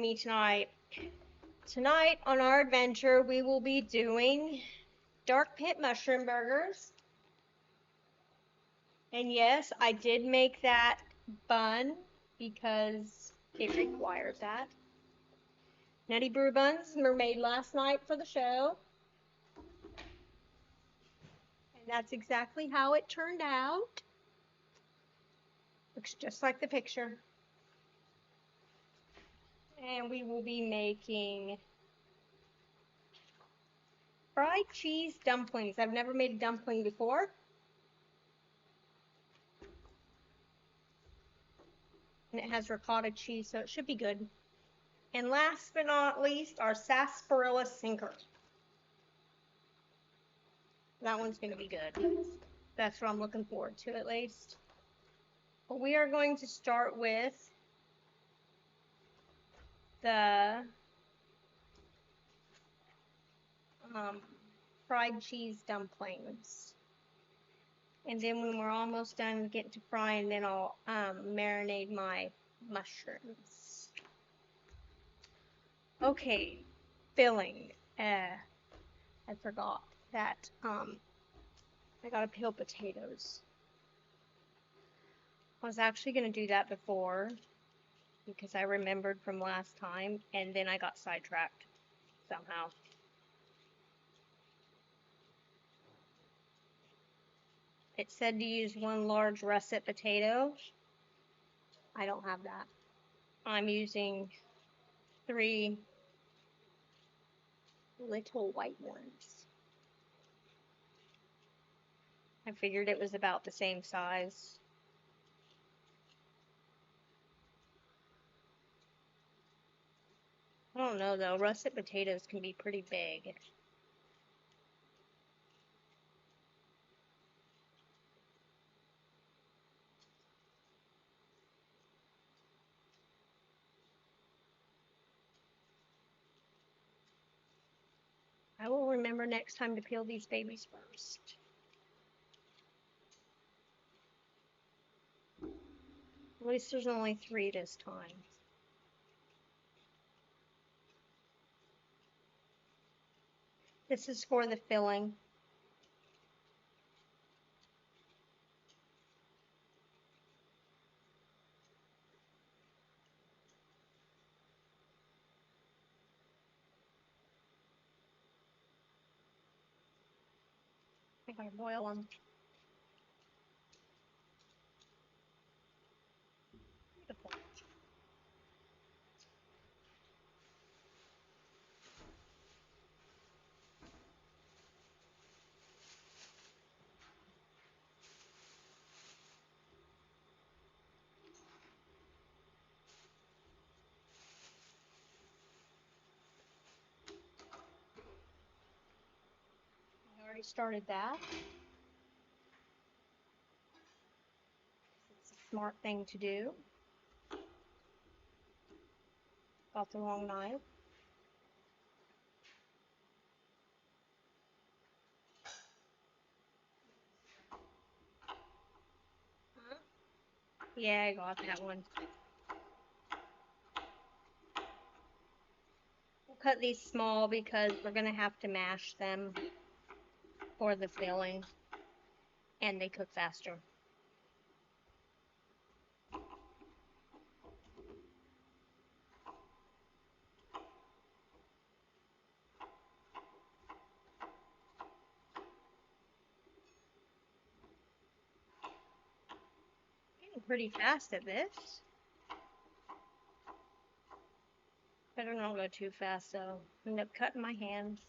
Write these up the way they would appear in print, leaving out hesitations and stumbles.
me tonight. Tonight on our adventure, we will be doing Darkpit mushroom burgers. And yes, I did make that bun because it required that. Nutty Brew buns were made last night for the show. And that's exactly how it turned out. Looks just like the picture. And we will be making fried cheese dumplings. I've never made a dumpling before. And it has ricotta cheese, so it should be good. And last but not least, our Sasparilla sinker. That one's going to be good. That's what I'm looking forward to, at least. But we are going to start with the fried cheese dumplings. And then when we're almost done getting to frying, then I'll marinate my mushrooms. Okay, filling. I forgot that I gotta peel potatoes. I was actually gonna do that before because I remembered from last time, and then I got sidetracked somehow. It said to use 1 large russet potato. I don't have that. I'm using 3 little white ones. I figured it was about the same size. I don't know though, russet potatoes can be pretty big. I will remember next time to peel these babies first. At least there's only 3 this time. This is for the filling. I gotta boil them. Beautiful. I already started that. It's a smart thing to do. Got the wrong knife. Yeah, I got that one. We'll cut these small because we're gonna have to mash them for the filling, and they cook faster. Getting pretty fast at this. Better not go too fast though. End up cutting my hands.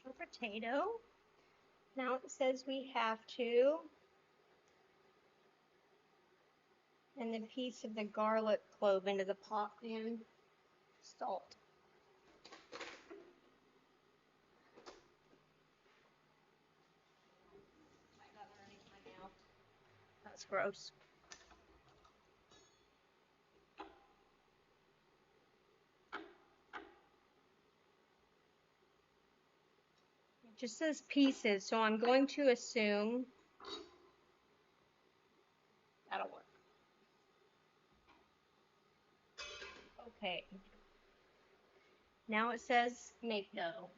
There's our potato. Now it says we have to, and the piece of the garlic clove into the pot and salt. that's gross. It just says pieces, so I'm going to assume that'll work. Okay. Now it says make dough.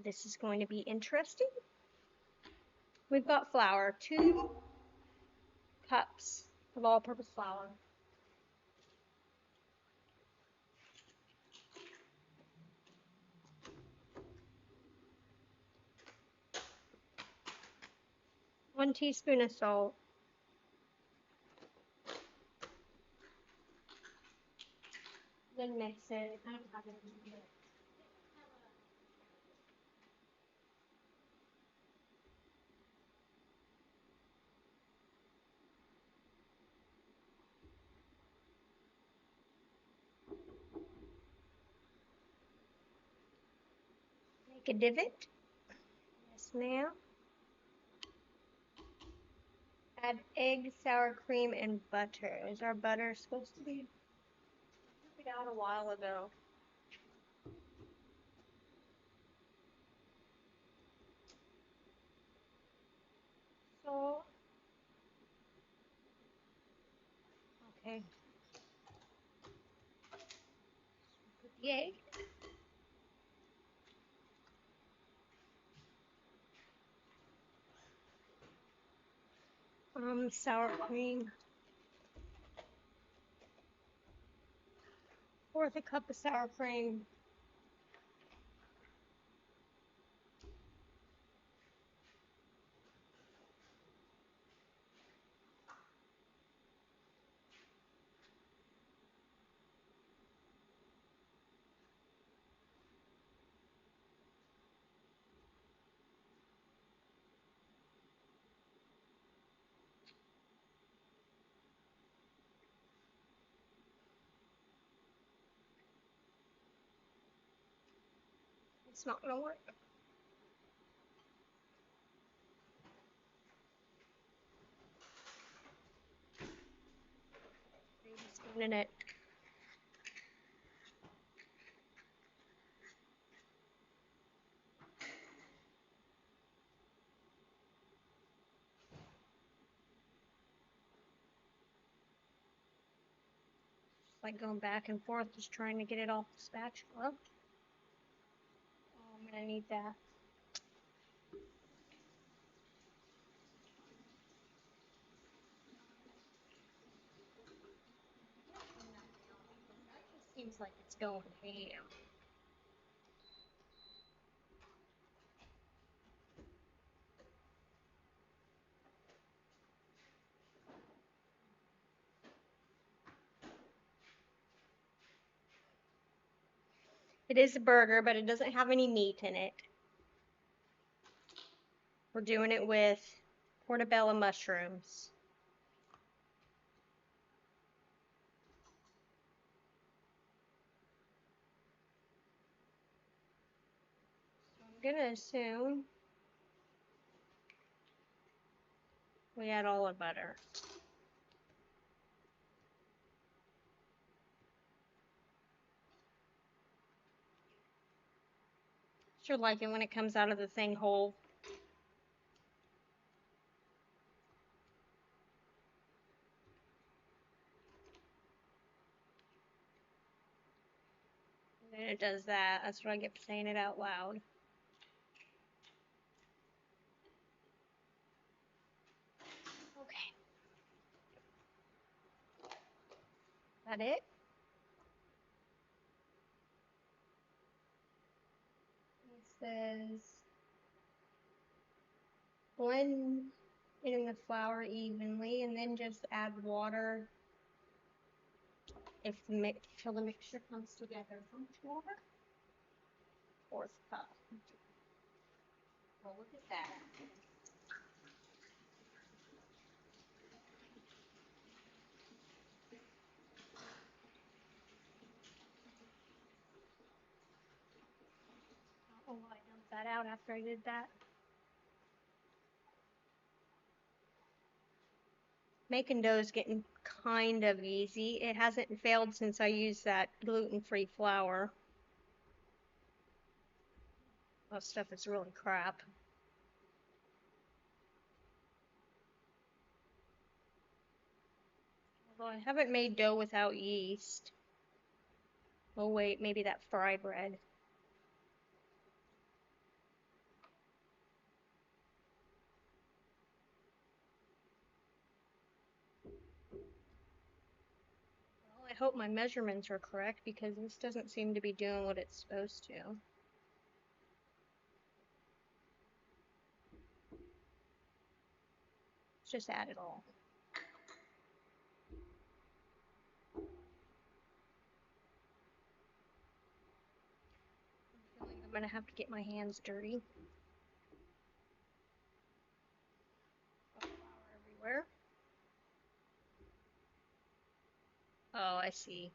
This is going to be interesting. We've got flour, 2 cups of all-purpose flour. One teaspoon of salt. Then mix it. I don't have it yet. Make a divot. Yes, ma'am. Add egg, sour cream, and butter. Is our butter supposed to be? I took it out a while ago. So, okay. Put the egg. Sour cream. 1/4 cup of sour cream. It's not gonna work. Spoon in it. Like going back and forth, just trying to get it off the spatula. Oh, I'm gonna need that. That just seems like it's going ham. It is a burger, but it doesn't have any meat in it. We're doing it with portobello mushrooms. So I'm gonna assume we add all our butter. Sure like it when it comes out of the thing whole. And then it does that. That's what I get for saying it out loud. Okay. That it? It says blend it in the flour evenly and then just add water if till the mixture comes together. How much water? 1/4 cup. Well, look at that. that out after I did that. Making dough is getting kind of easy. It hasn't failed since I used that gluten-free flour. That stuff is really crap. Although I haven't made dough without yeast. Oh wait, maybe that fry bread. Well, I hope my measurements are correct because this doesn't seem to be doing what it's supposed to. Let's just add it all. I'm feeling I'm gonna have to get my hands dirty. Flour everywhere. Oh, I see.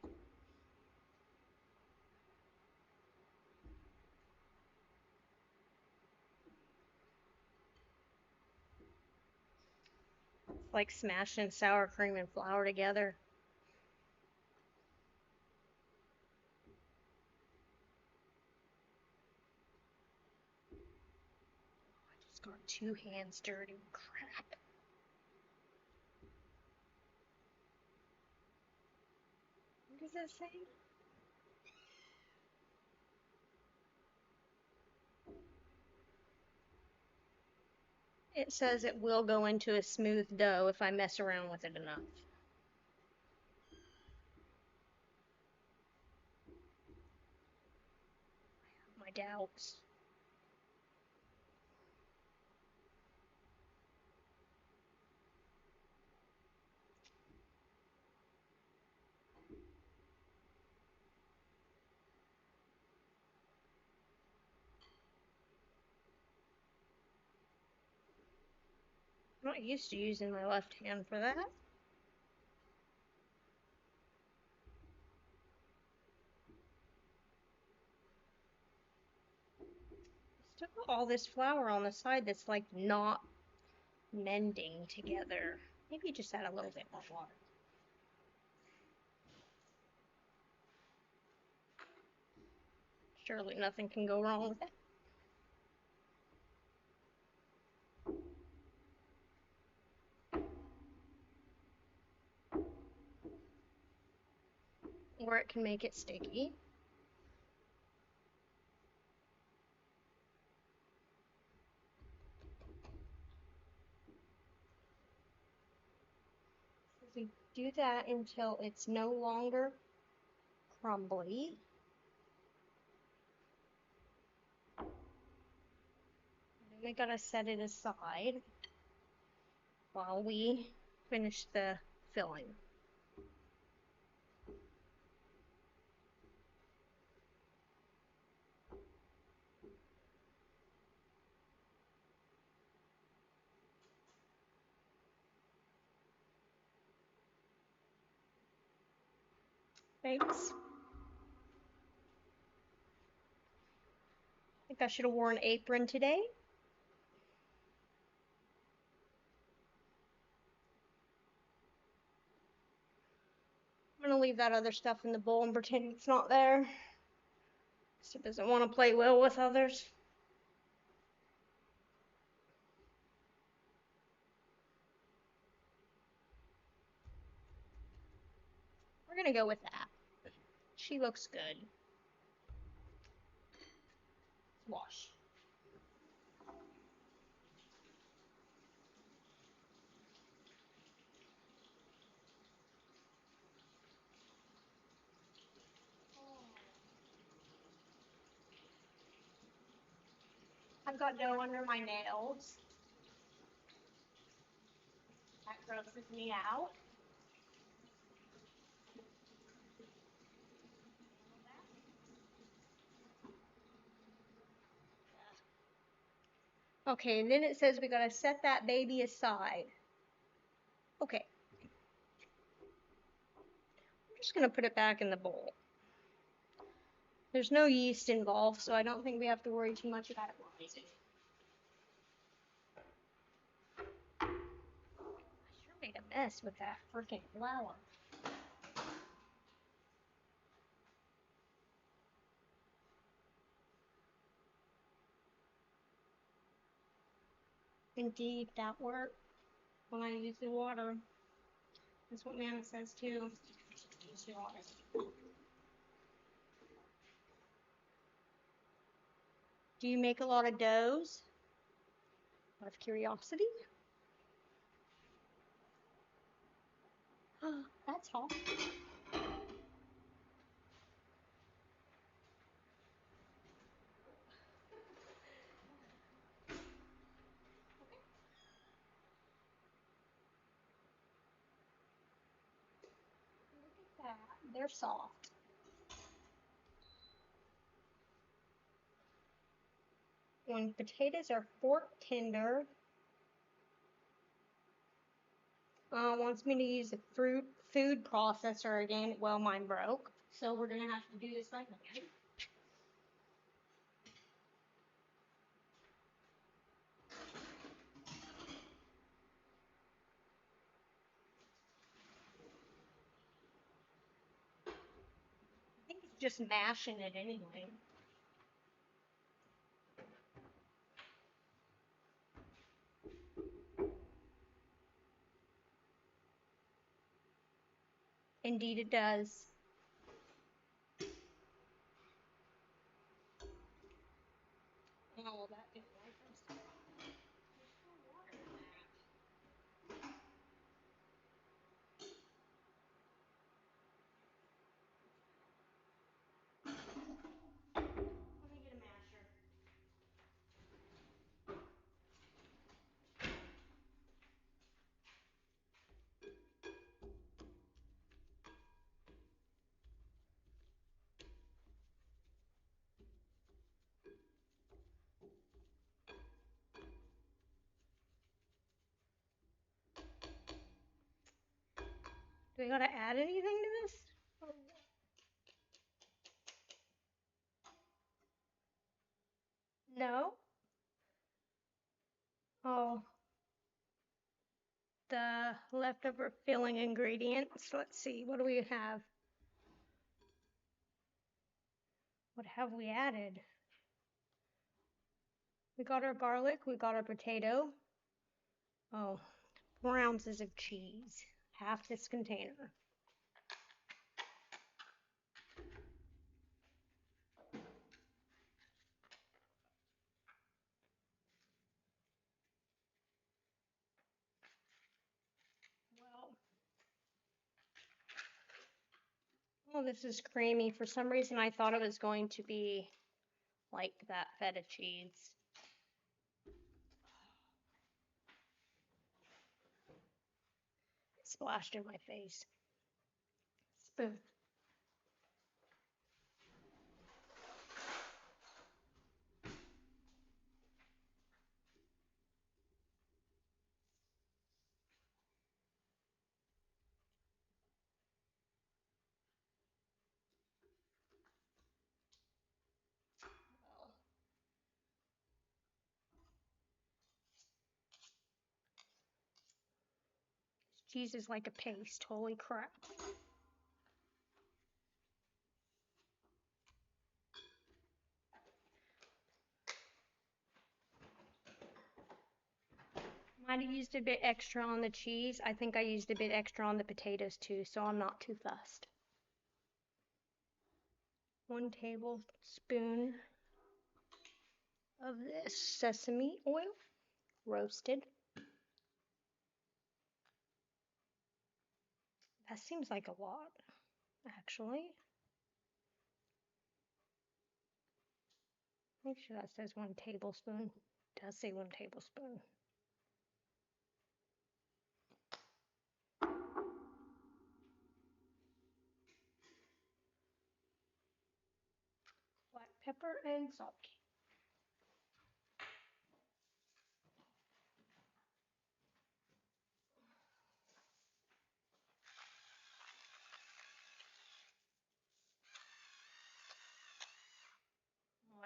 It's like smashing sour cream and flour together. I just got 2 hands dirty. Crap. What does that say? It says it will go into a smooth dough if I mess around with it enough. My doubts. I'm not used to using my left hand for that. Still got all this flour on the side that's like not mending together. Maybe just add a little bit more water. Surely nothing can go wrong with it. Or it can make it sticky. We do that until it's no longer crumbly. Then we gotta set it aside while we finish the filling. Thanks. I think I should have worn an apron today. I'm gonna leave that other stuff in the bowl and pretend it's not there. So it doesn't want to play well with others. We're gonna go with that. She looks good. Wash. I've got dough under my nails. That grosses me out. Okay, and then it says we gotta set that baby aside. Okay. I'm just gonna put it back in the bowl. There's no yeast involved, so I don't think we have to worry too much about it rising. I sure made a mess with that freaking flour. Indeed, that worked when I used the water. That's what Nana says too. Use the water. Do you make a lot of doughs? Out of curiosity? That's hot. Look at that. They're soft. When potatoes are fork tender, wants me to use a food processor again. Well, mine broke, so we're gonna have to do this right again. I think it's just mashing it anyway. Indeed, it does. Oh, that didn't like us. There's still water in that. Let me get a masher. Do we gotta add anything to this? No. Oh, the leftover filling ingredients. Let's see, what do we have? What have we added? We got our garlic, we got our potato. Oh, 4 ounces of cheese. Half this container. Well, oh, this is creamy. For some reason, I thought it was going to be like that feta cheese. It splashed in my face. Spoon. Cheese is like a paste. Holy crap. Might have used a bit extra on the cheese. I think I used a bit extra on the potatoes too, so I'm not too fussed. 1 tablespoon of this sesame oil, roasted. That seems like a lot, actually. Make sure that says 1 tablespoon. It does say 1 tablespoon. Black pepper and salt.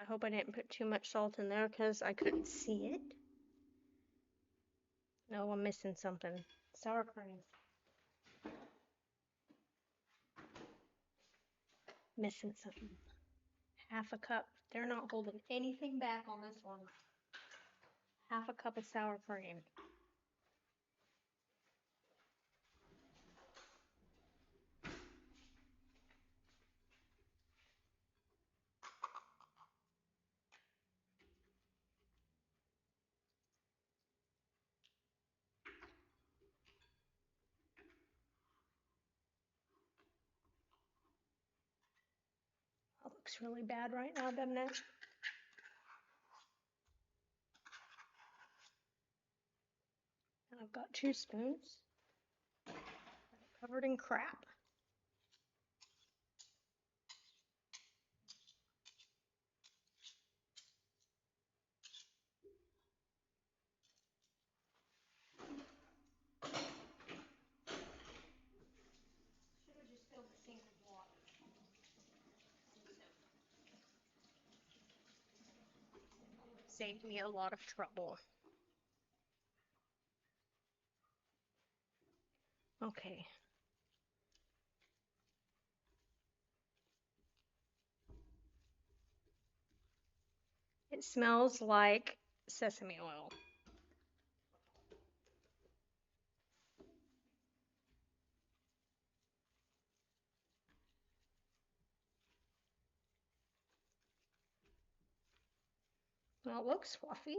hope I didn't put too much salt in there because I couldn't see it. No, I'm missing something. Sour cream. Missing something. Half a cup. They're not holding anything back on this one. Half a cup of sour cream. That looks really bad right now, doesn't it? And I've got 2 spoons covered in crap. Should have just filled the sink with water. Saved me a lot of trouble. Okay. It smells like sesame oil. Well, it looks fluffy.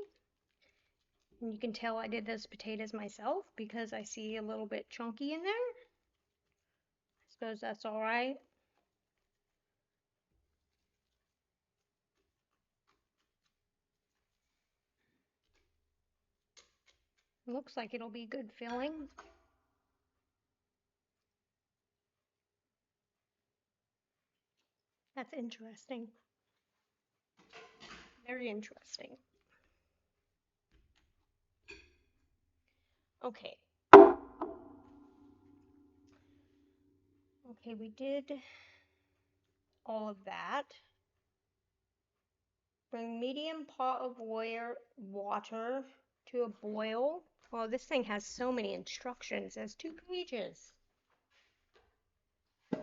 And you can tell I did those potatoes myself because I see a little bit chunky in there. I suppose that's all right. Looks like it'll be good filling. That's interesting. Very interesting. Okay. Okay, we did all of that. Bring medium pot of water to a boil. Well, this thing has so many instructions. It has 2 pages. Then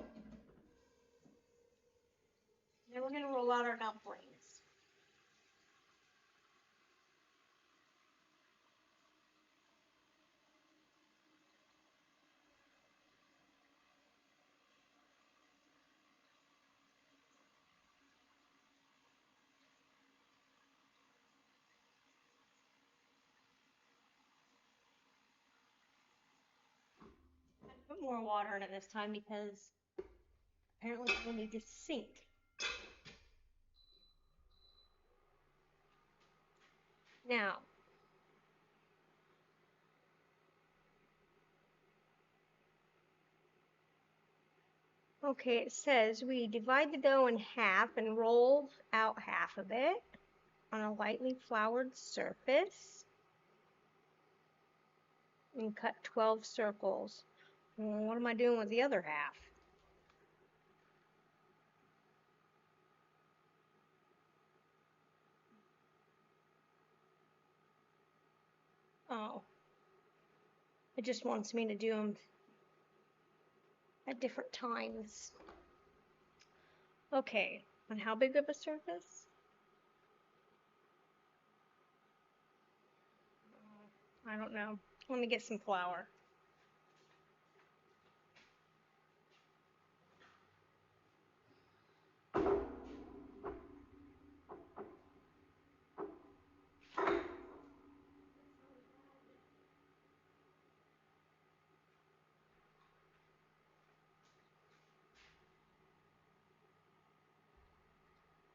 we're going to roll out our dumplings. I put more water in it this time because apparently we need to sink. Now, okay, it says we divide the dough in half and roll out half of it on a lightly floured surface and cut 12 circles. Well, what am I doing with the other half? Oh, it just wants me to do them at different times. Okay, and how big of a surface? I don't know. Let me get some flour.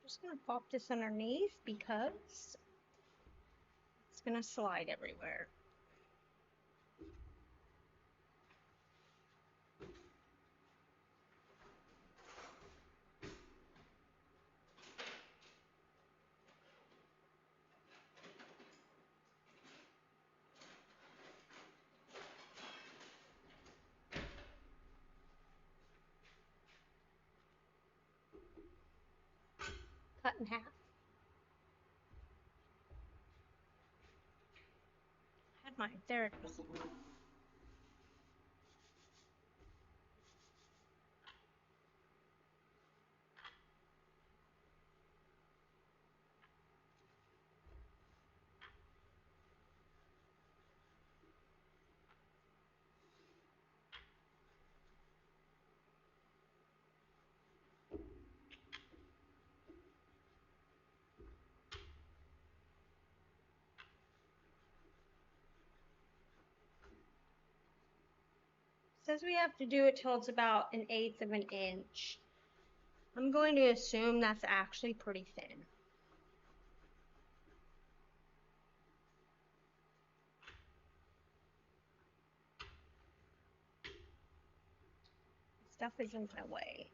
Just gonna pop this underneath because it's gonna slide everywhere. Cut in half. Right, there it is. Says we have to do it till it's about 1/8 of an inch. I'm going to assume that's actually pretty thin. Stuff is in my way.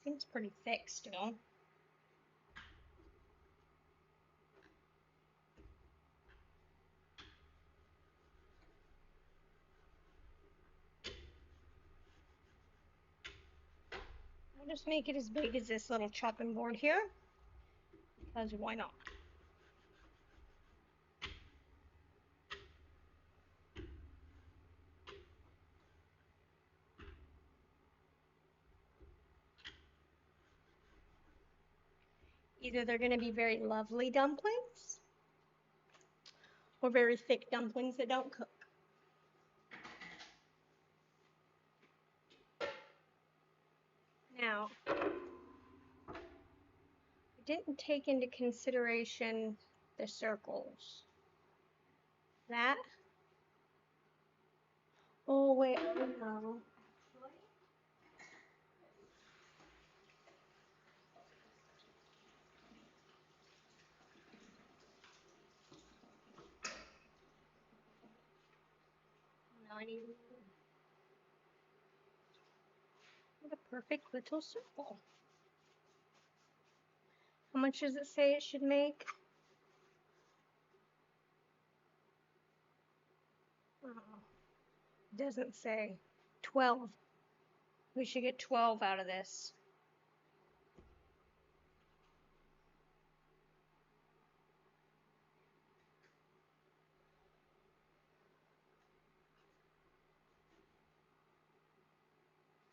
Seems pretty thick still. I'll just make it as big as this little chopping board here, because why not? Either they're going to be very lovely dumplings, or very thick dumplings that don't cook. Now, I didn't take into consideration the circles. That. Oh, wait, I don't know. Now I need a perfect little circle. How much does it say it should make? Oh, it doesn't say. 12. We should get 12 out of this.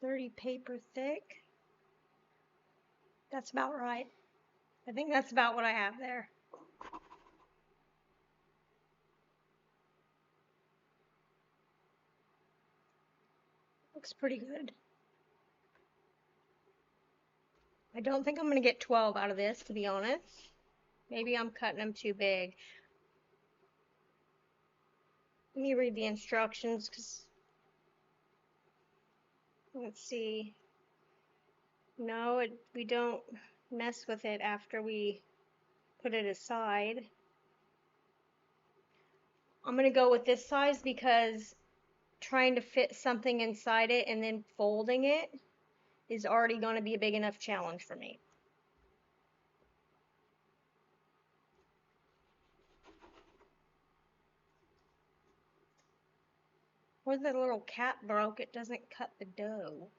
$30 paper thick. That's about right. I think that's about what I have there. Looks pretty good. I don't think I'm going to get 12 out of this, to be honest. Maybe I'm cutting them too big. Let me read the instructions, because let's see. No, we don't mess with it after we put it aside. I'm going to go with this size because trying to fit something inside it and then folding it is already going to be a big enough challenge for me. Where the little cap broke, it doesn't cut the dough.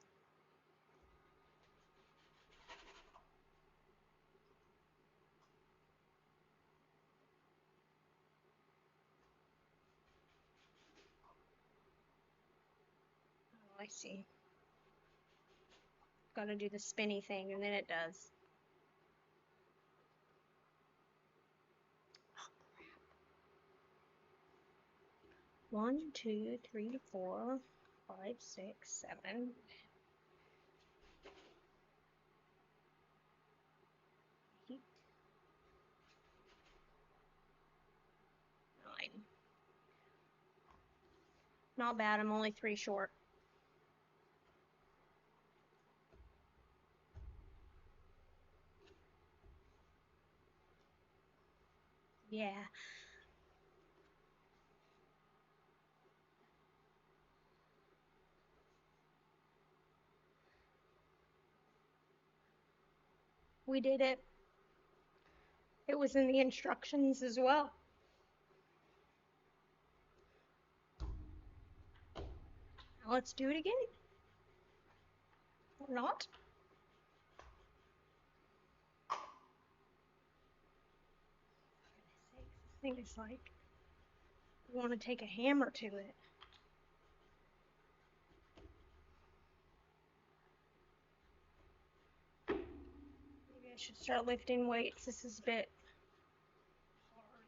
Oh, I see. Got to do the spinny thing, and then it does. 1, 2, 3, 4, 5, 6, 7. 8, 9. Not bad, I'm only 3 short. Yeah. We did it. It was in the instructions as well. Now let's do it again. Or not. For goodness sakes, this thing is like, you want to take a hammer to it. Maybe I should start lifting weights. This is a bit hard.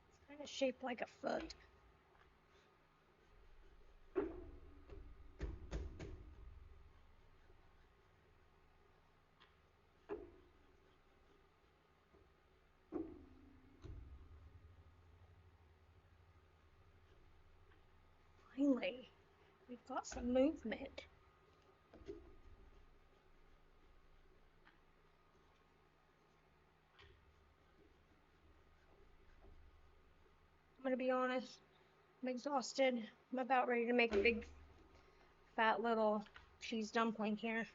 It's kind of shaped like a foot. Finally, we've got some movement. I'm gonna be honest, I'm exhausted. I'm about ready to make a big, fat little cheese dumpling here.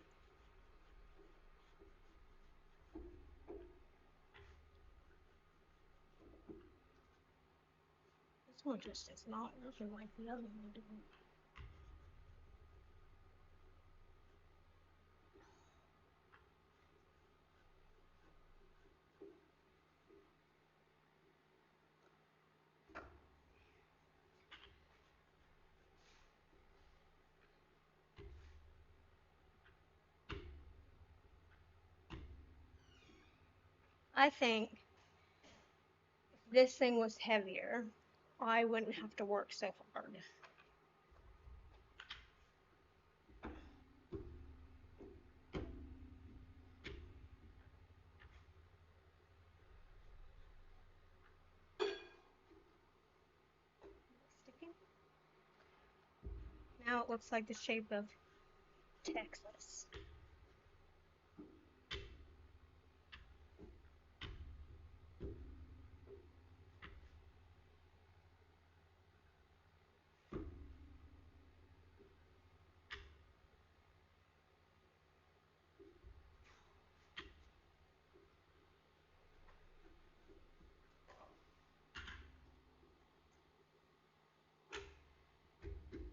This one just is not working like the other one did. I think if this thing was heavier, I wouldn't have to work so hard. Sticking. Now it looks like the shape of Texas.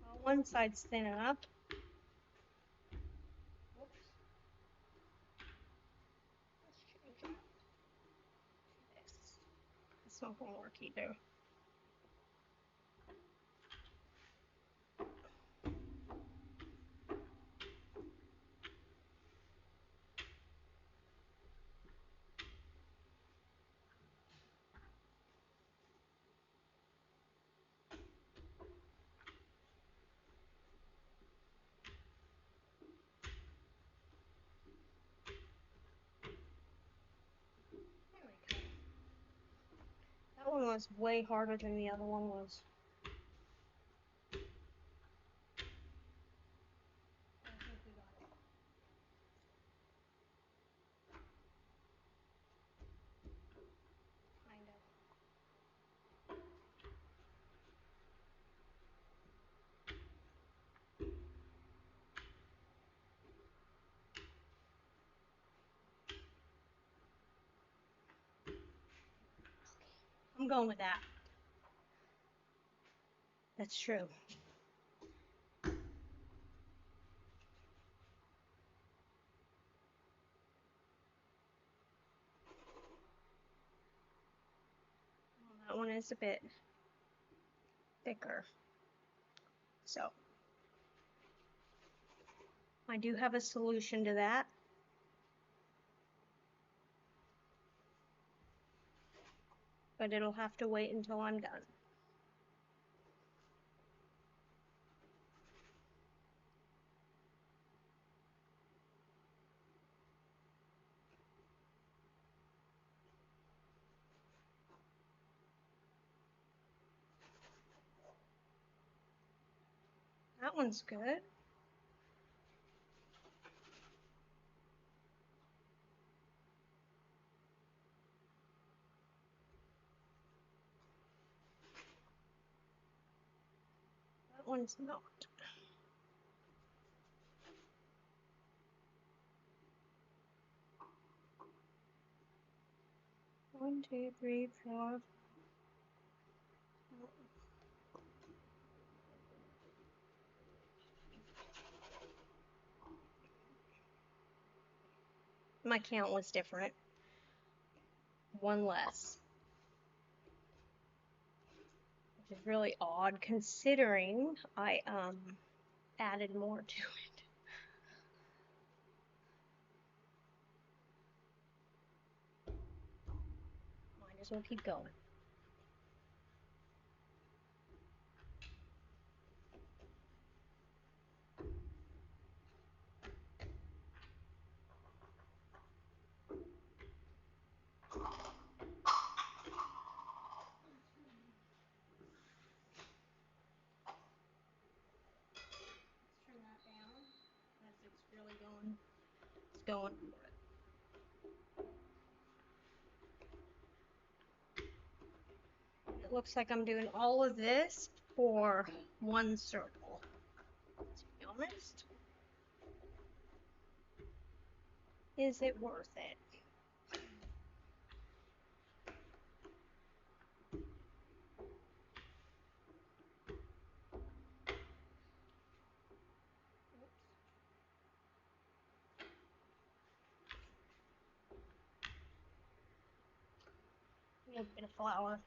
Well, one side's thin enough. Oops. Let's change it. This. It's not gonna work either. There we go. That one was way harder than the other one was. I think we got it. Kind of. I'm going with that. That's true. Well, that one is a bit thicker. So I do have a solution to that. But it'll have to wait until I'm done. That one's good. That one's not. 1, 2, 3, 4. My count was different. One less. Which is really odd considering I added more to it. Might as well keep going. Turn that down because it's really going. It's going for it. It looks like I'm doing all of this for one circle. To be honest, is it worth it? A little bit of flour.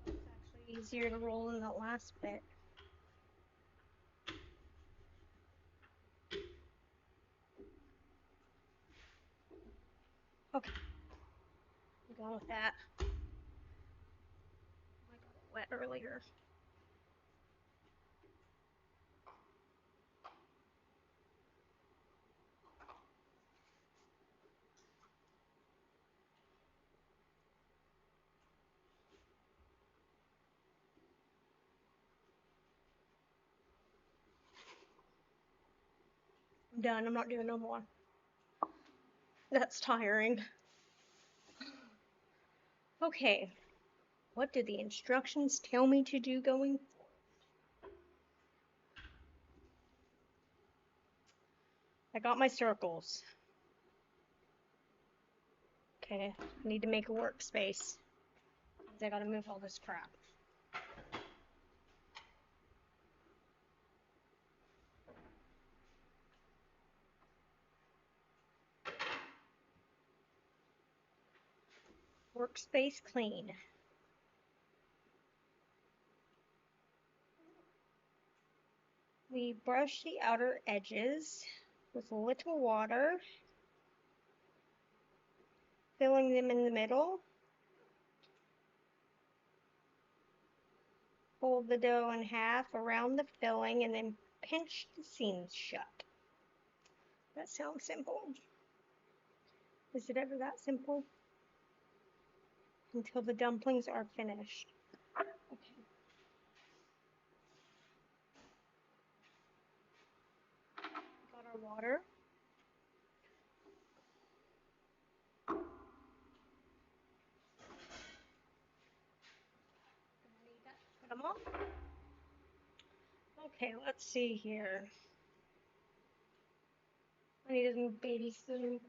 It's actually easier to roll in that last bit. Okay, I'm going with that. I got it wet earlier. I'm done. I'm not doing no more. That's tiring. Okay, what did the instructions tell me to do going forward? I got my circles. Okay, I need to make a workspace. I gotta move all this crap. Workspace clean. We brush the outer edges with a little water, filling them in the middle. Fold the dough in half around the filling and then pinch the seams shut. That sounds simple. Is it ever that simple? Until the dumplings are finished. Okay. Got our water. Put them on. Okay, let's see here. I need a new baby spoon.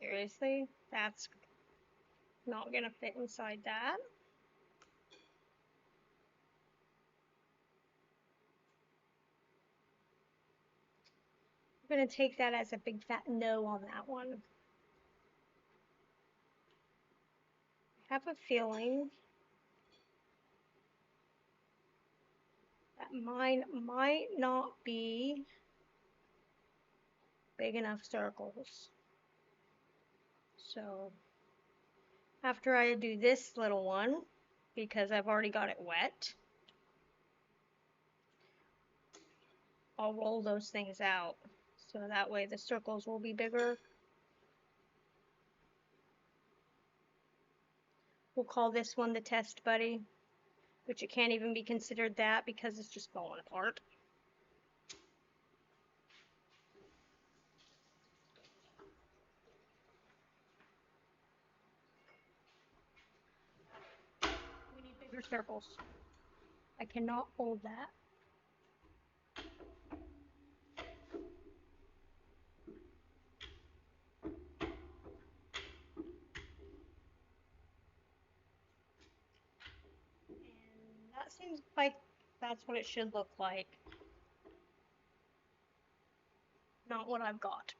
Seriously? That's not gonna fit inside that. I'm gonna take that as a big fat no on that one. I have a feeling that mine might not be big enough circles. So after I do this little one, because I've already got it wet, I'll roll those things out. So that way the circles will be bigger. We'll call this one the test buddy, which it can't even be considered that because it's just falling apart. We need bigger circles. I cannot hold that. And that seems like that's what it should look like. Not what I've got.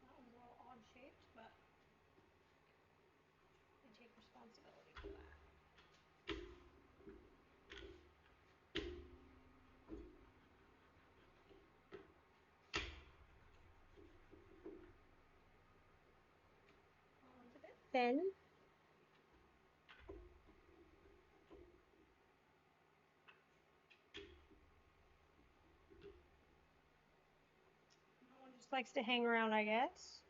That one's a little odd shaped, but I take responsibility for that. That one's a bit thin. That one just likes to hang around, I guess.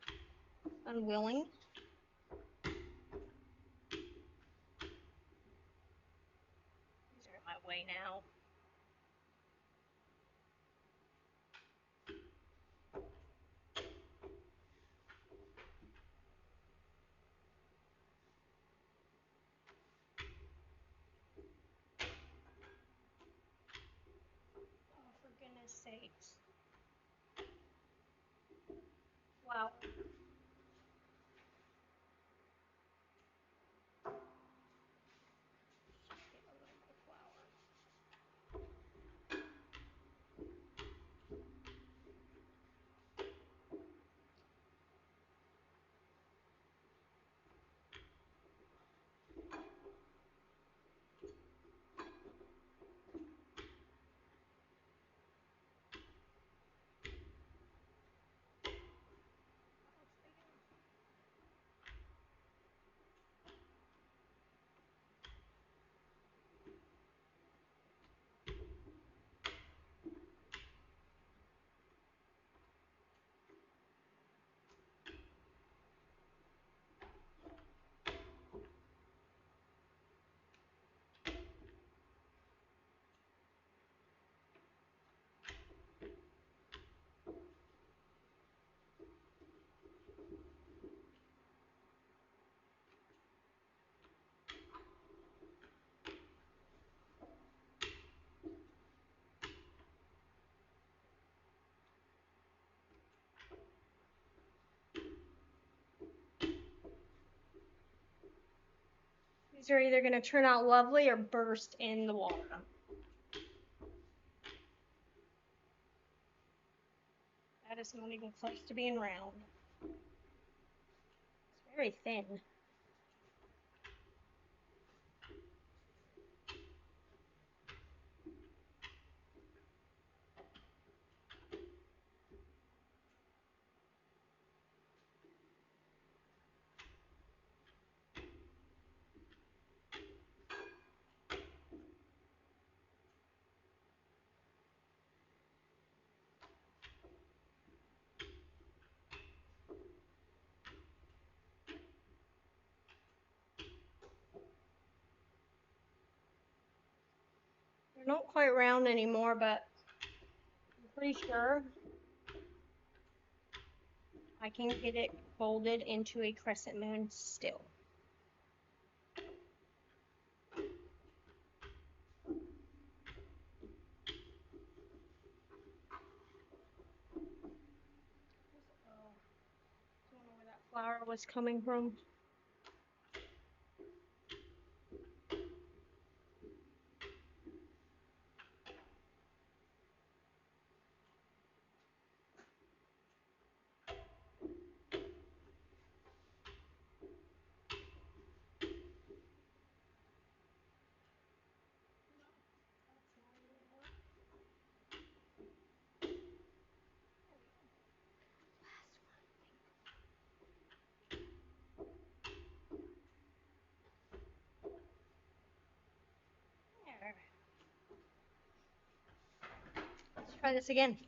Unwilling. These are in my way now. Oh, for goodness sakes. Wow. Get rid of my flower. These are either going to turn out lovely or burst in the water. That is not even close to being round. It's very thin. They're not quite round anymore, but I'm pretty sure I can get it folded into a crescent moon still. Oh, don't know where that flower was coming from. Try this again.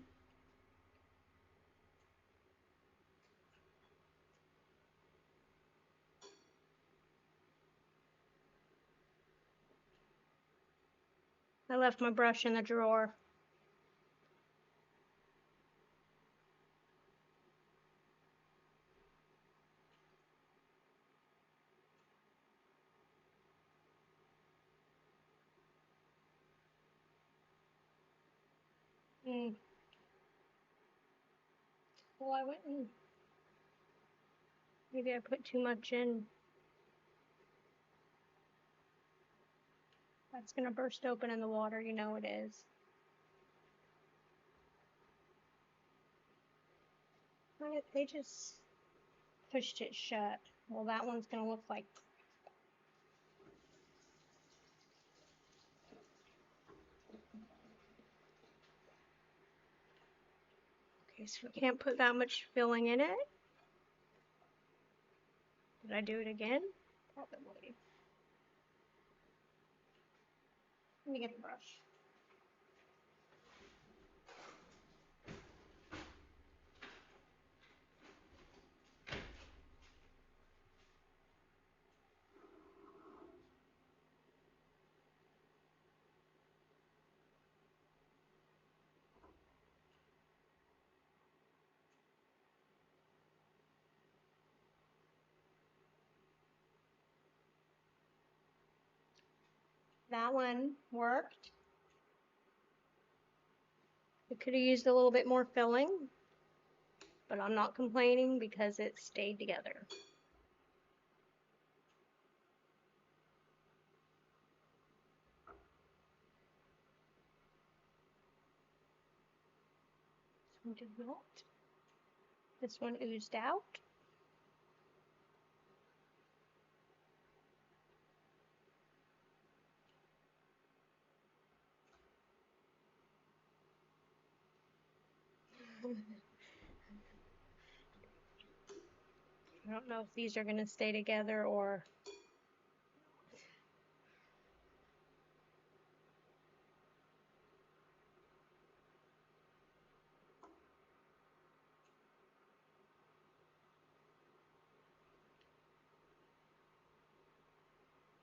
I left my brush in the drawer. Well, I went and maybe I put too much in. That's gonna burst open in the water, you know it is. They just pushed it shut. Well, that one's gonna look like. Okay, so we can't put that much filling in it. Did I do it again? Probably. Let me get the brush. That one worked. It could have used a little bit more filling, but I'm not complaining because it stayed together. This one did not. This one oozed out. I don't know if these are going to stay together or...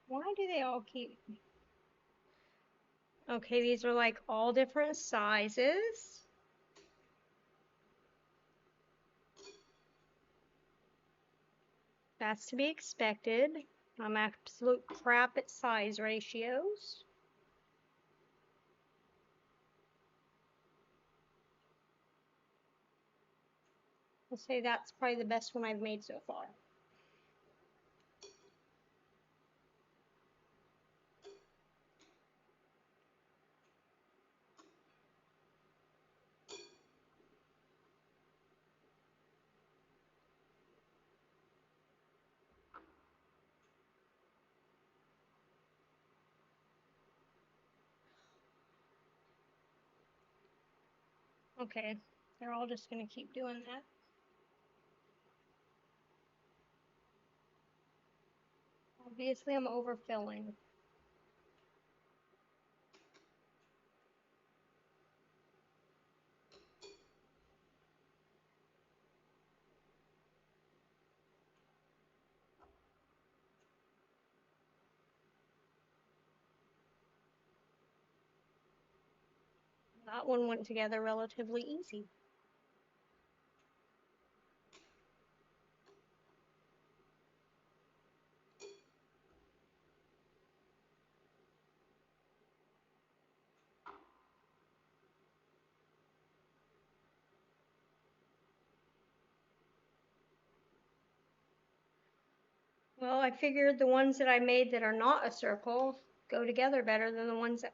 Why do they all keep... Okay, these are like all different sizes. That's to be expected. I'm absolute crap at size ratios. I'll say that's probably the best one I've made so far. Okay, they're all just going to keep doing that. Obviously, I'm overfilling. That one went together relatively easy. Well, I figured the ones that I made that are not a circle go together better than the ones that...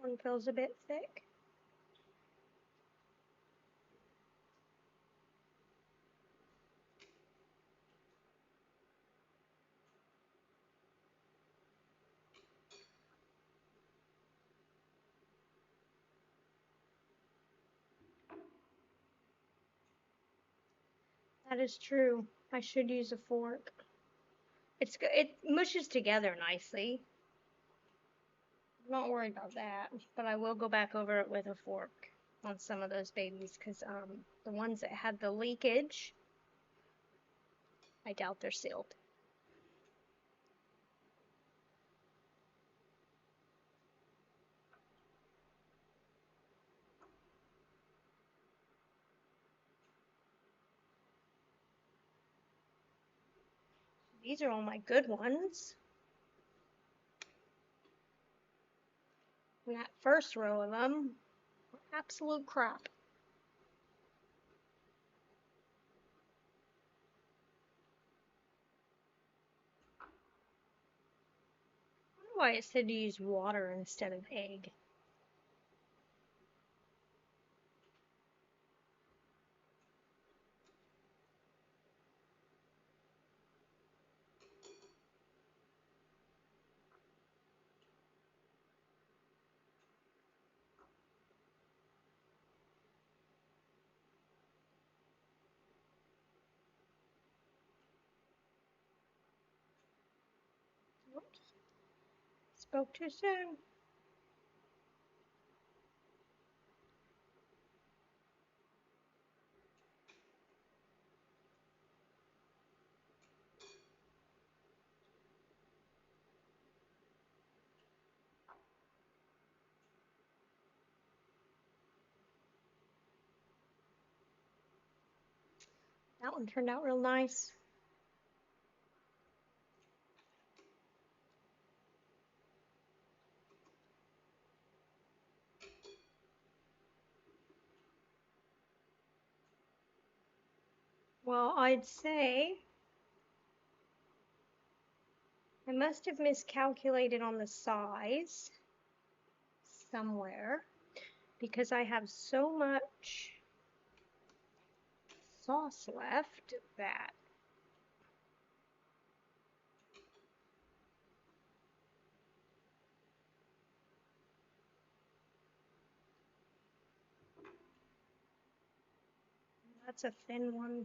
one feels a bit thick. That is true. I should use a fork. It mushes together nicely. I'm not worried about that, but I will go back over it with a fork on some of those babies because the ones that had the leakage, I doubt they're sealed. These are all my good ones. And that first row of them, absolute crap. I wonder why it said to use water instead of egg. Oops. Spoke too soon. That one turned out real nice. Well, I'd say I must have miscalculated on the size somewhere because I have so much sauce left that that's a thin one.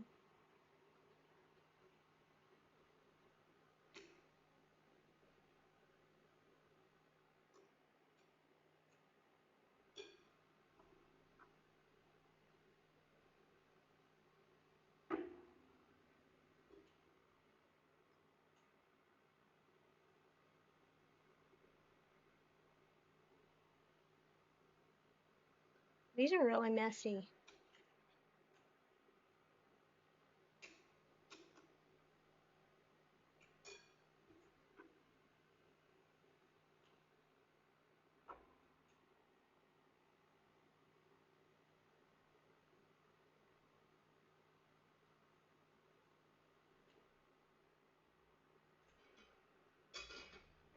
These are really messy.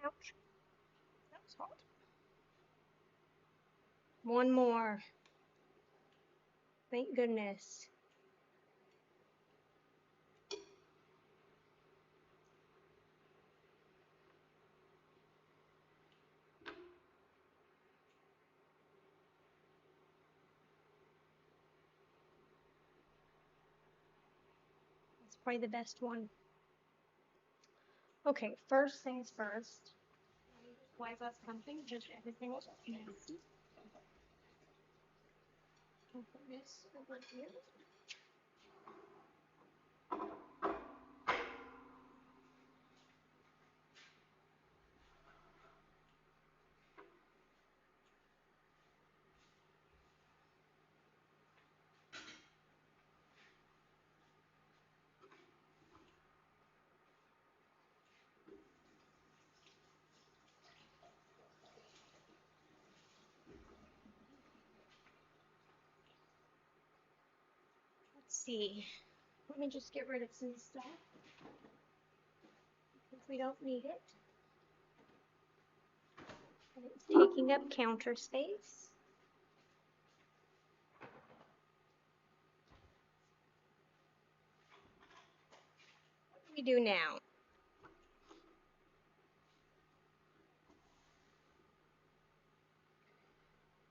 Ouch. That was hot. One more. Thank goodness. That's probably the best one. Okay, first things first. Let me just wipe up something, just everything was nasty. I'll put this over here. Let's see. Let me just get rid of some stuff if we don't need it. And it's taking up counter space. What do we do now?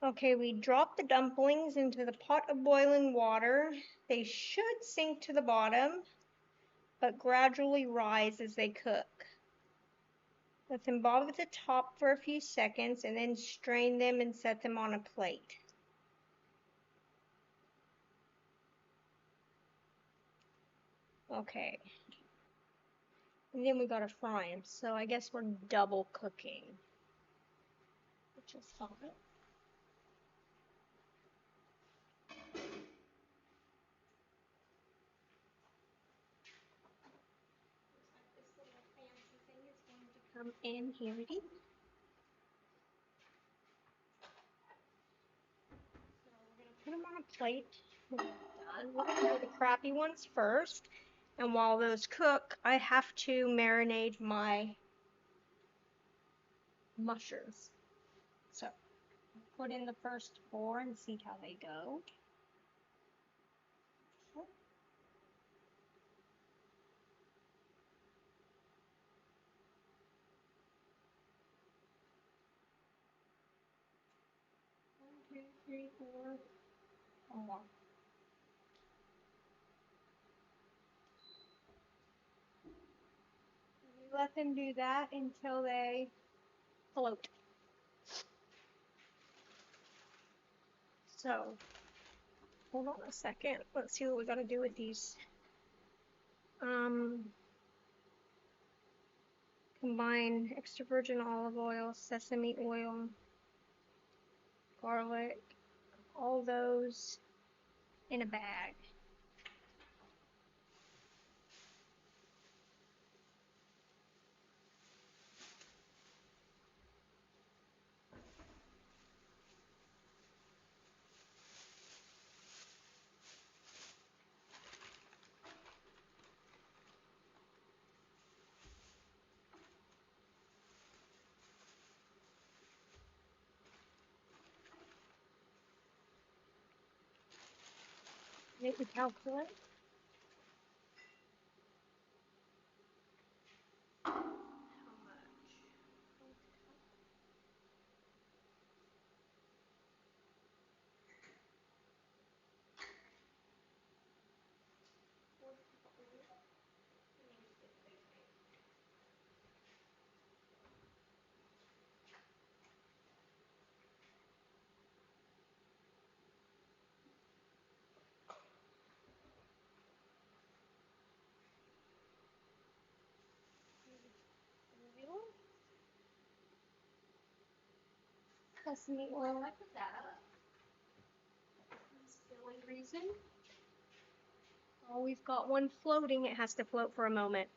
Okay, we drop the dumplings into the pot of boiling water. They should sink to the bottom, but gradually rise as they cook. Let them bob at the top for a few seconds and then strain them and set them on a plate. Okay. And then we gotta fry them, so I guess we're double cooking, which is fine. This little fancy thing is going to come in handy. So we're gonna put them on a plate when we're done. We're gonna do the crappy ones first, and while those cook, I have to marinate my mushrooms. So put in the first 4 and see how they go. One, two, three, 4. Oh, we let them do that until they float. So, hold on a second. Let's see what we gotta do with these. Combine extra virgin olive oil, sesame oil, garlic, all those in a bag. Make me calculate. How much? Sesame oil, I put that up. Silly reason. Oh, we've got one floating. It has to float for a moment.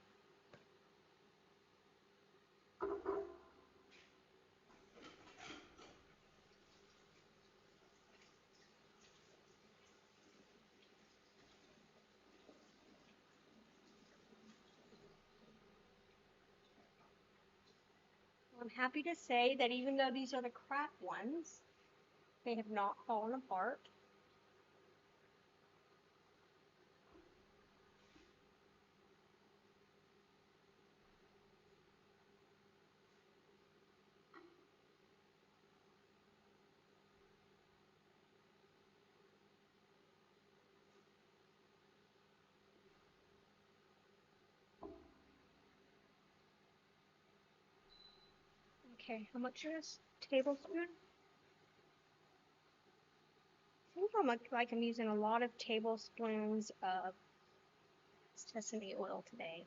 I'm happy to say that even though these are the crap ones, they have not fallen apart. Okay, how much is tablespoon? I think like I'm using a lot of tablespoons of sesame oil today.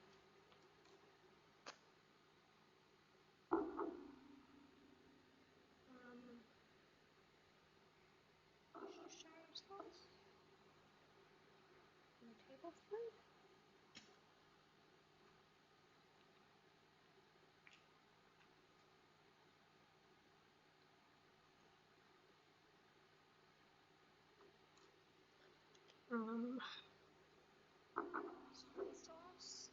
Worcestershire sauce. A tablespoon. Soy sauce.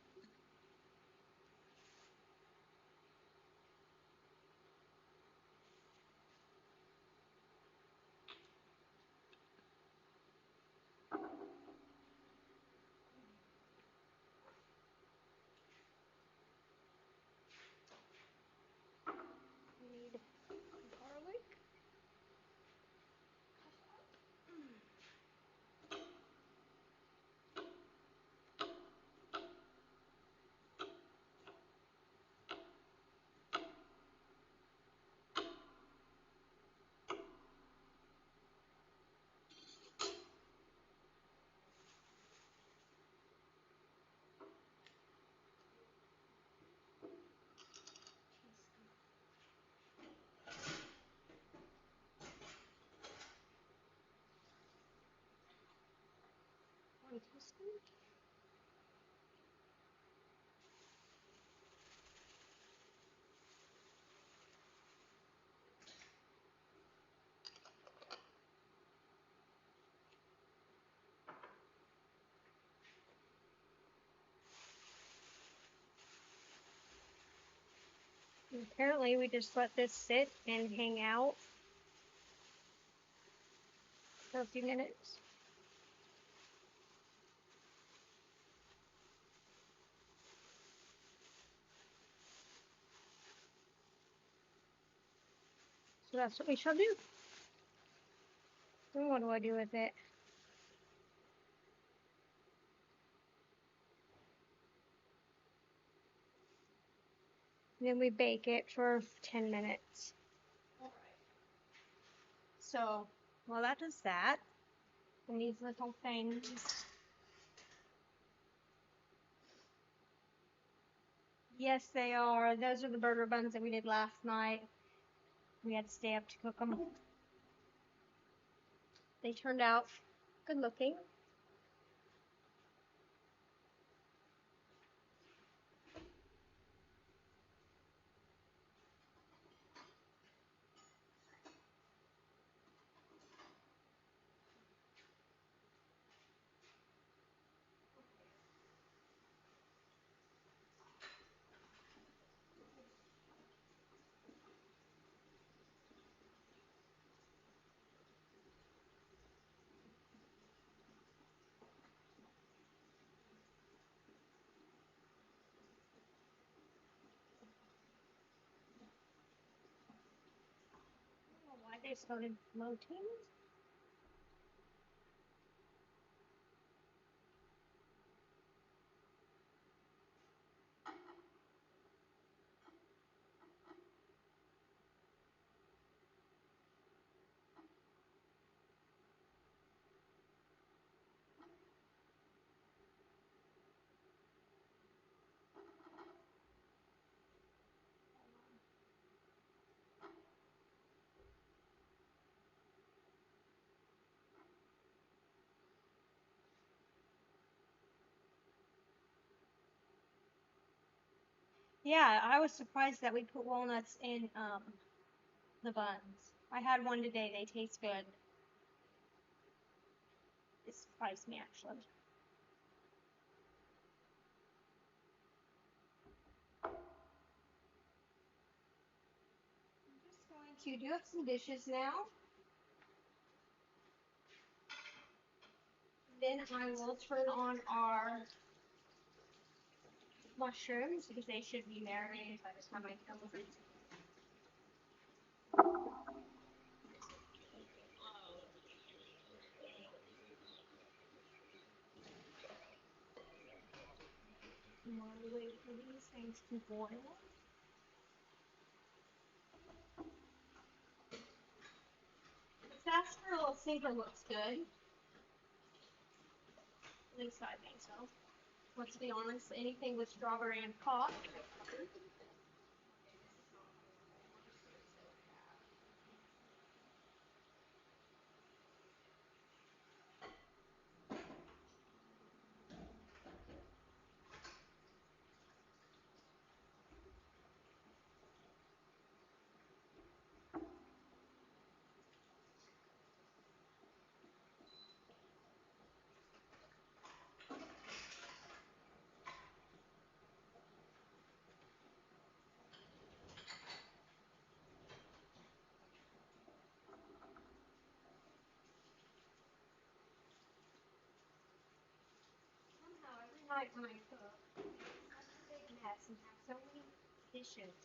teaspoon. And apparently we just let this sit and hang out for a few minutes. So that's what we shall do. Then what do I do with it? Then we bake it for 10 minutes. So, well, that does that. And these little things. Yes, they are. Those are the burger buns that we did last night. We had to stay up to cook them. They turned out good looking. I don't know why they started floating. Yeah, I was surprised that we put walnuts in the buns. I had one today. They taste good. It surprised me, actually. I'm just going to do up some dishes now. Then I will turn on our mushrooms because they should be marinated by the time I come over. While we wait for these things to boil. The sarsaparilla sinker looks good. At least I think so. Let's be honest, anything with strawberry and pop. Somehow, every night when I cook, it's such a big mess and have so many dishes.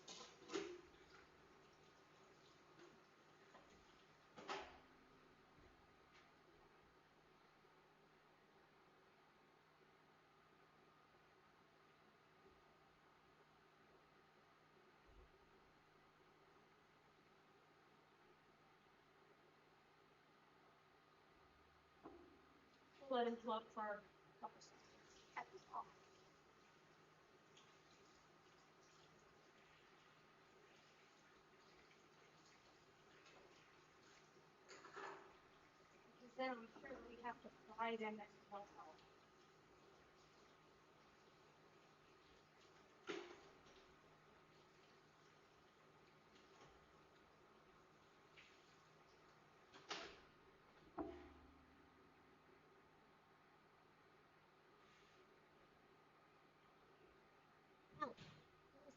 We'll let them float for a couple seconds at the top. Because then I'm sure we have to fry them as well.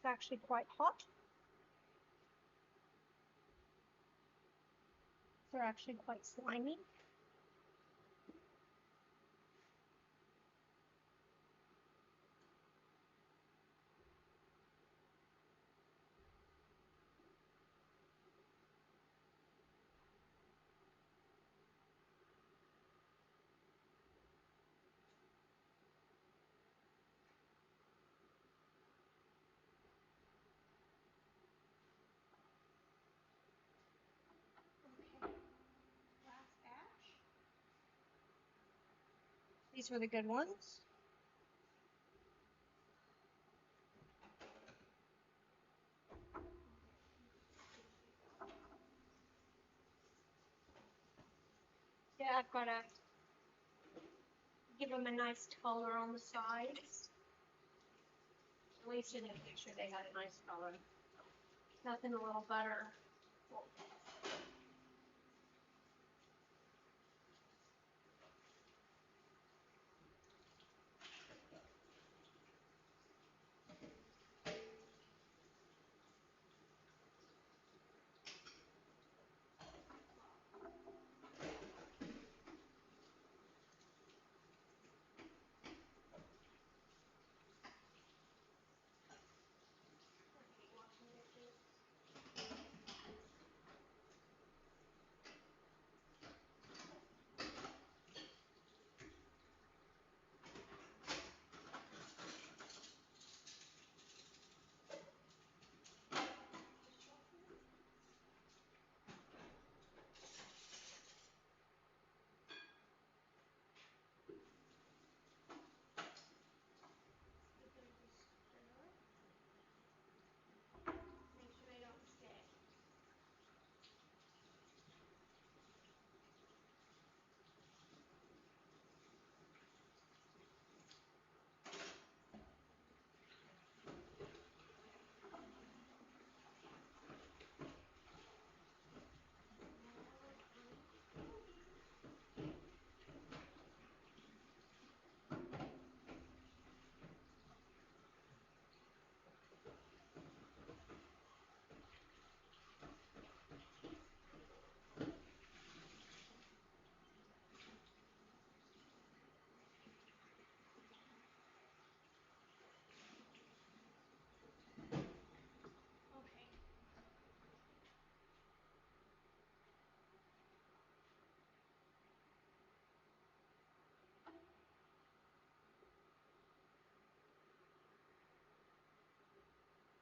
It's actually quite hot. They're actually quite slimy. Okay, last batch. These were the good ones. Yeah, I've got to give them a nice color on the sides. At least in the picture they had a nice color. Nothing a little butter. Make sure they don't stick. Okay.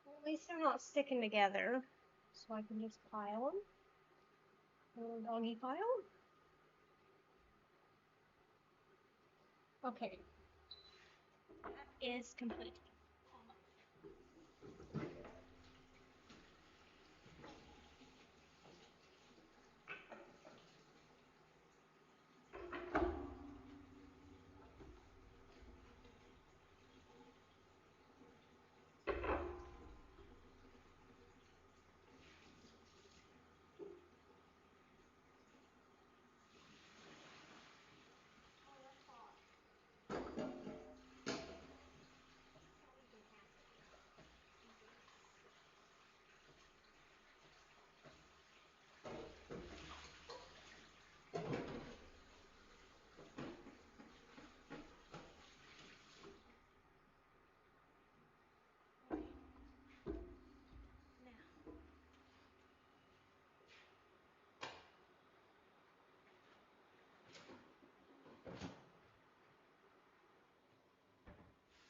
Well, at least they're not sticking together. So I can just pile them. A little doggy pile. Okay. That is complete. Oh, that's hot. Oh, we can pass it here.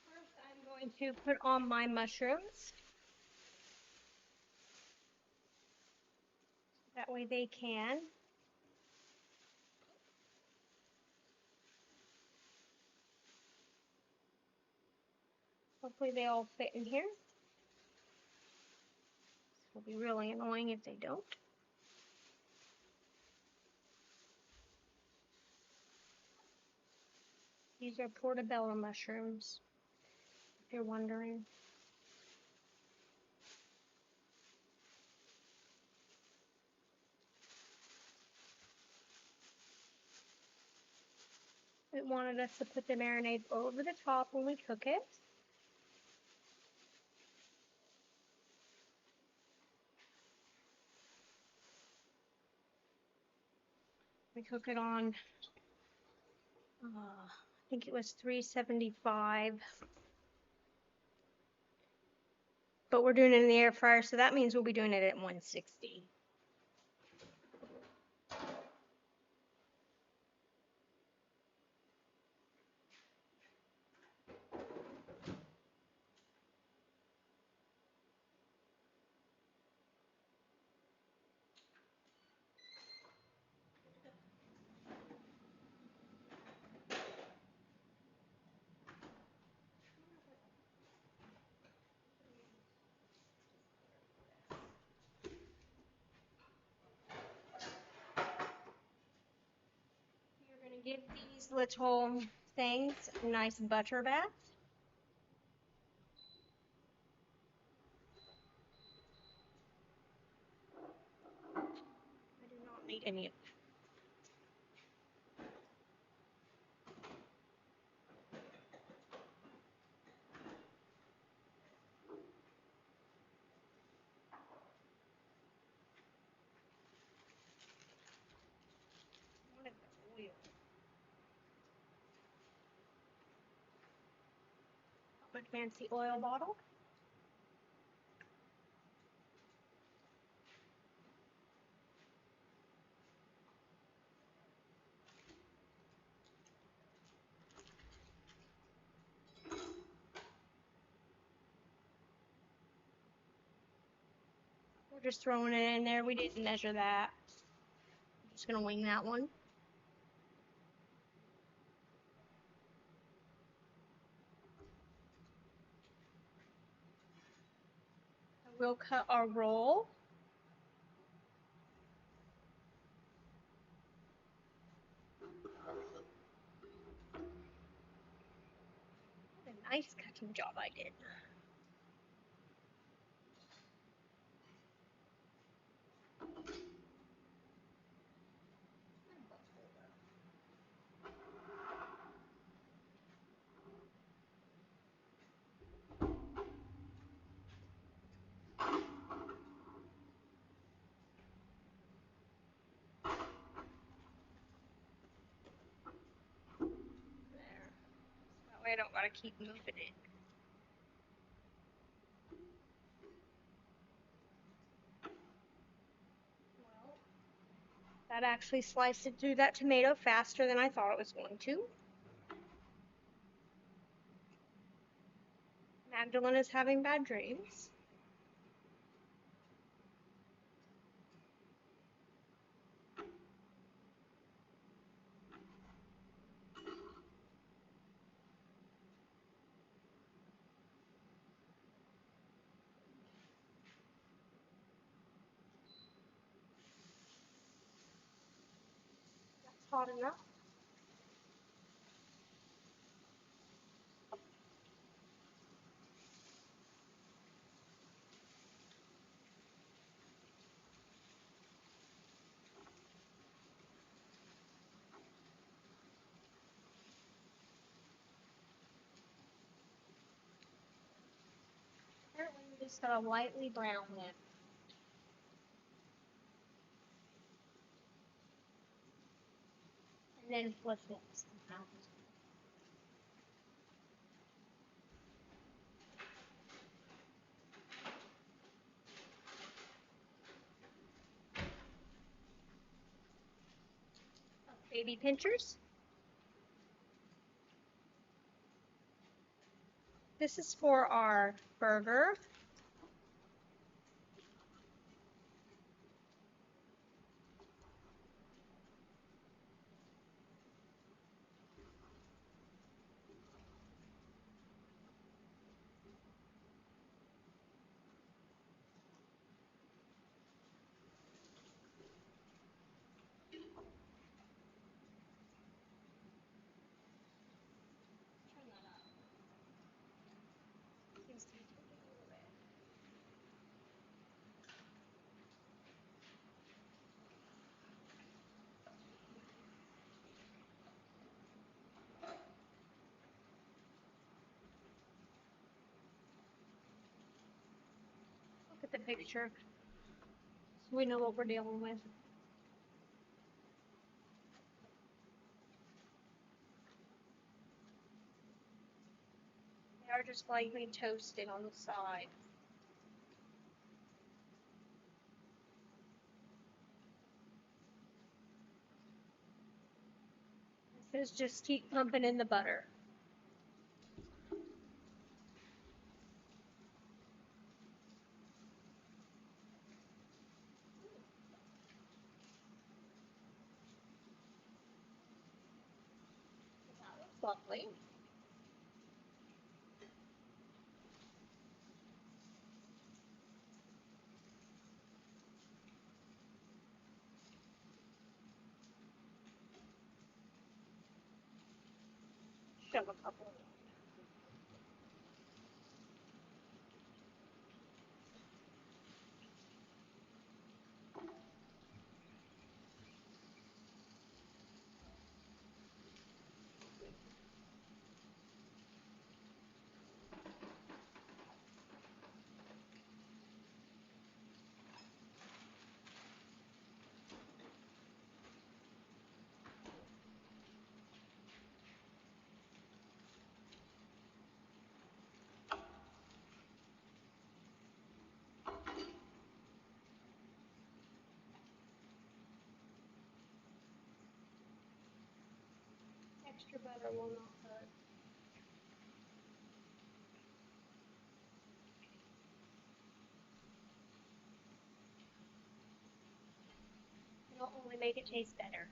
Now, first I'm going to put on my mushrooms. That way they can. Hopefully they all fit in here. It'll be really annoying if they don't. These are portobello mushrooms, if you're wondering. It wanted us to put the marinade over the top when we cook it. We cook it on, I think it was 375. But we're doing it in the air fryer, so that means we'll be doing it at 160. You're going to give these little things a nice butter bath. I do not need any of that. What is the oil? But fancy oil bottle. We're just throwing it in there. We didn't measure that. I'm just going to wing that one. We'll cut our roll. What a nice cutting job I did. There. That way I don't gotta keep moving it. Well, that actually sliced it through that tomato faster than I thought it was going to. Magdalene is having bad dreams. That's hot enough. Apparently we just gotta lightly brown it. And then flip it somehow. Baby pinchers. This is for our burger. Look at the picture so we know what we're dealing with. are just lightly toasted on the side. This is just keep pumping in the butter. That looks lovely. Shove a couple. Extra butter will not hurt. It'll only make it taste better.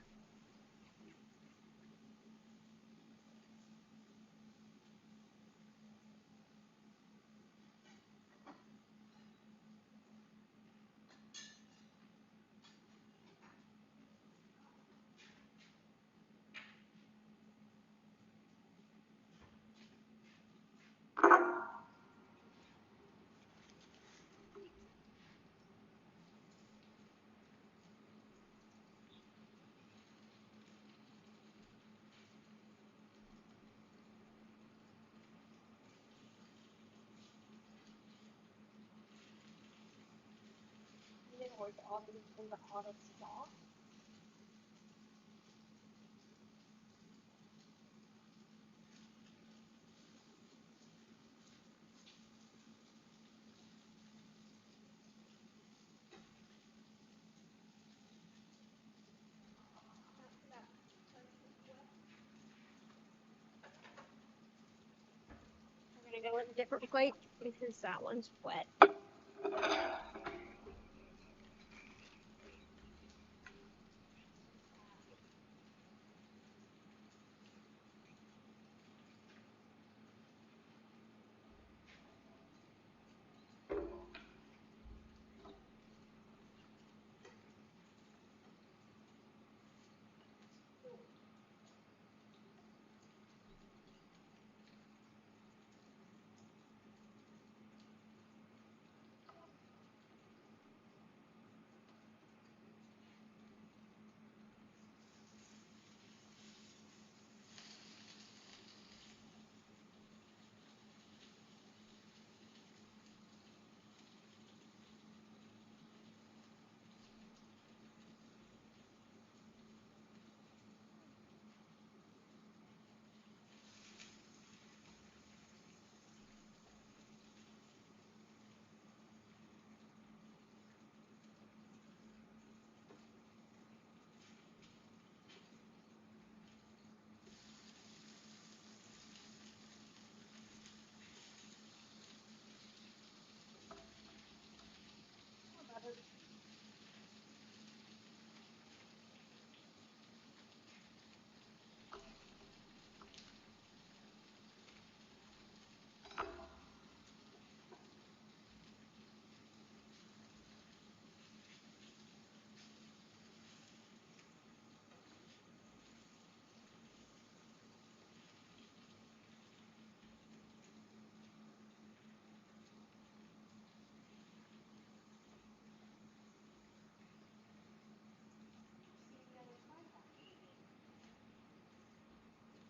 And then we're obviously the hottest sauce. We're gonna go with a different plate because that one's wet.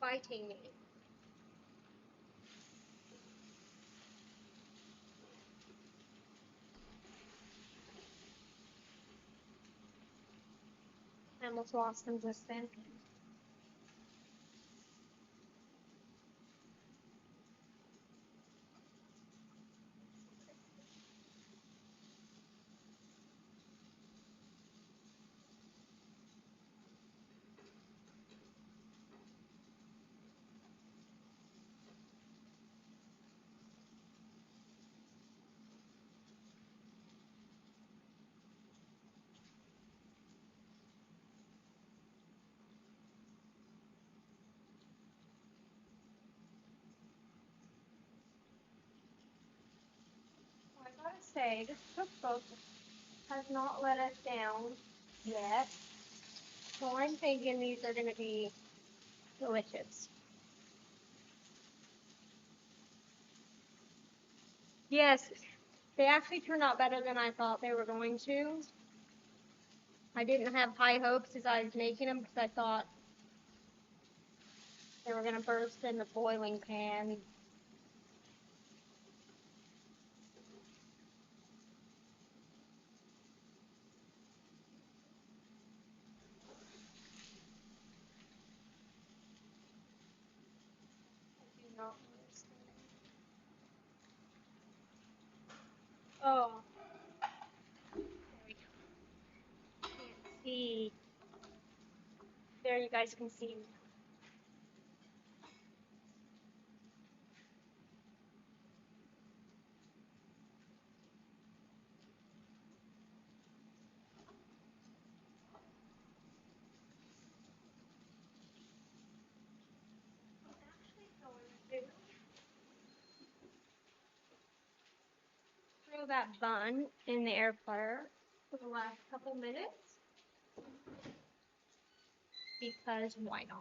Biting me. I almost lost consistence. say, this cookbook has not let us down yet. So I'm thinking these are going to be delicious. Yes, they actually turned out better than I thought they were going to. I didn't have high hopes as I was making them because I thought they were going to burst in the boiling pan. Oh, there we go. Can't see. There, you guys can see. Throw that bun in the air fryer for the last couple minutes because why not?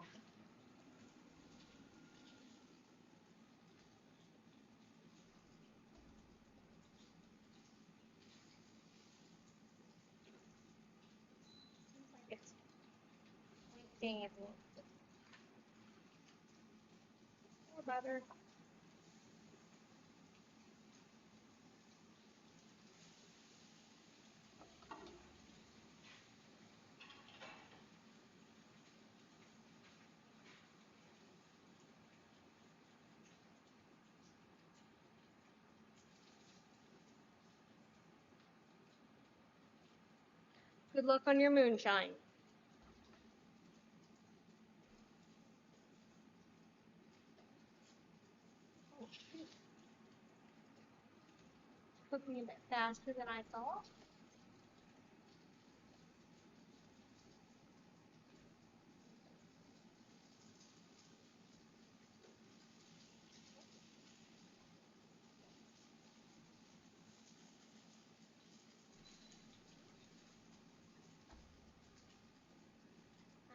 It's dang it. More butter. Good luck on your moonshine. Oh, shoot. Cooking a bit faster than I thought.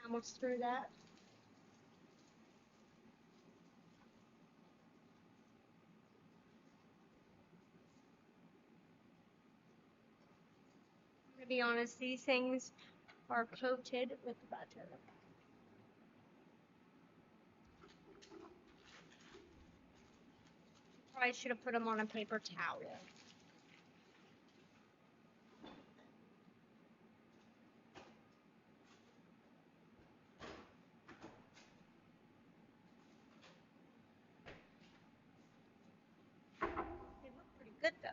Almost through that. To be honest, these things are coated with butter. Probably should have put them on a paper towel. They look pretty good though.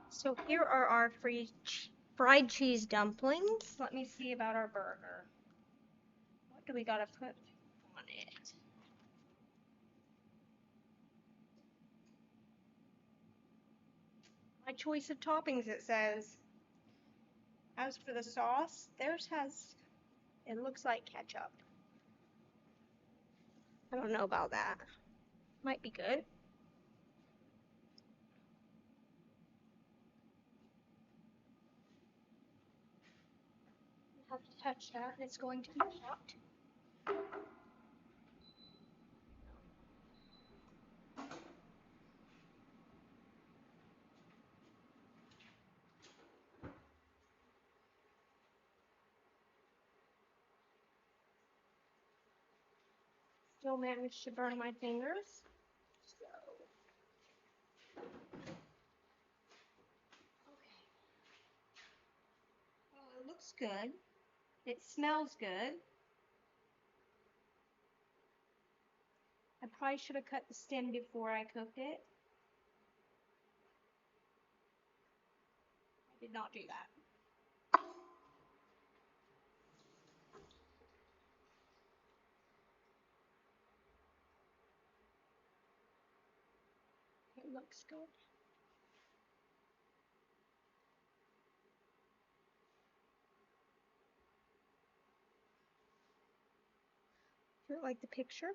So here are our fried cheese dumplings. Let me see about our burger. What do we gotta put on it? My choice of toppings, it says. As for the sauce, theirs has, it looks like ketchup. I don't know about that. Might be good. Have to touch that, and it's going to be hot. still managed to burn my fingers. So, okay. Well, it looks good. It smells good. I probably should have cut the stem before I cooked it. I did not do that. It looks good. Do you like the picture?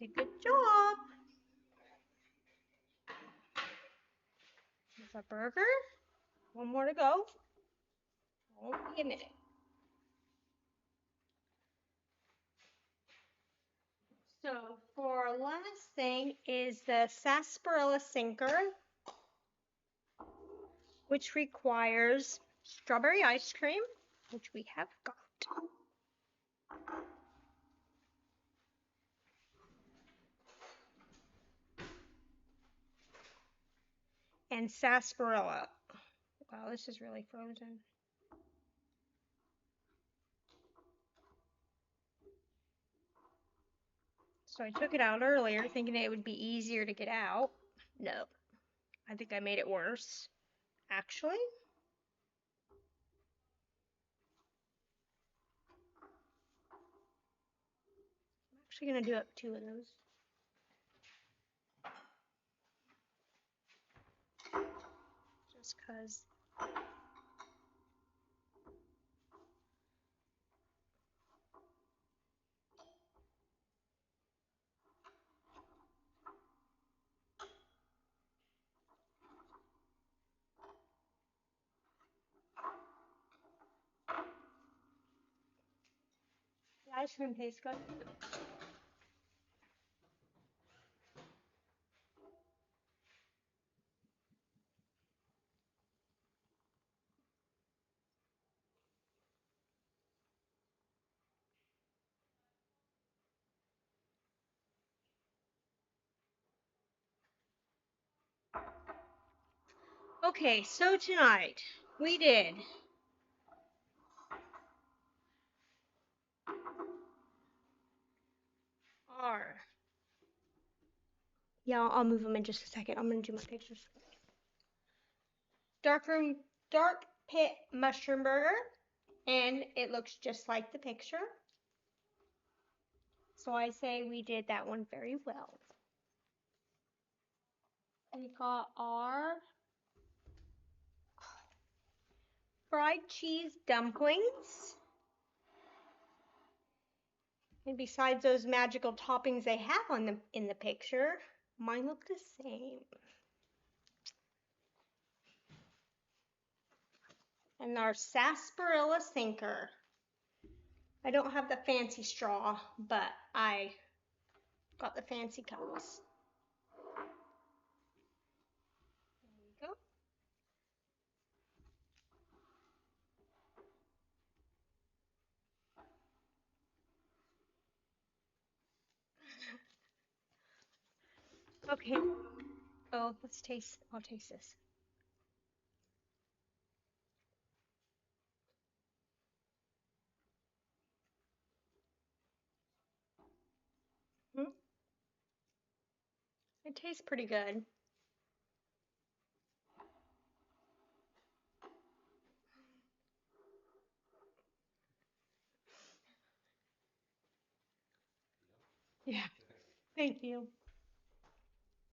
I did a good job. There's a burger. One more to go. Won't be a minute. So for our last thing is the Sasparilla sinker, which requires strawberry ice cream, which we have got. And sarsaparilla. Wow, this is really frozen. So I took it out earlier thinking it would be easier to get out. No, I think I made it worse, actually. I'm actually going to do up 2 of those. Just because. The ice cream tastes good. Okay, so tonight we did our, yeah, I'll move them in just a second. I'm going to do my pictures. Dark pit mushroom burger, and it looks just like the picture. So I say we did that one very well. We got our fried cheese dumplings. And besides those magical toppings they have on them in the picture, mine look the same. And our sarsaparilla sinker. I don't have the fancy straw, but I got the fancy cups. There you go. Okay. Oh, let's taste. I'll taste this. It tastes pretty good. Yeah. Thank you.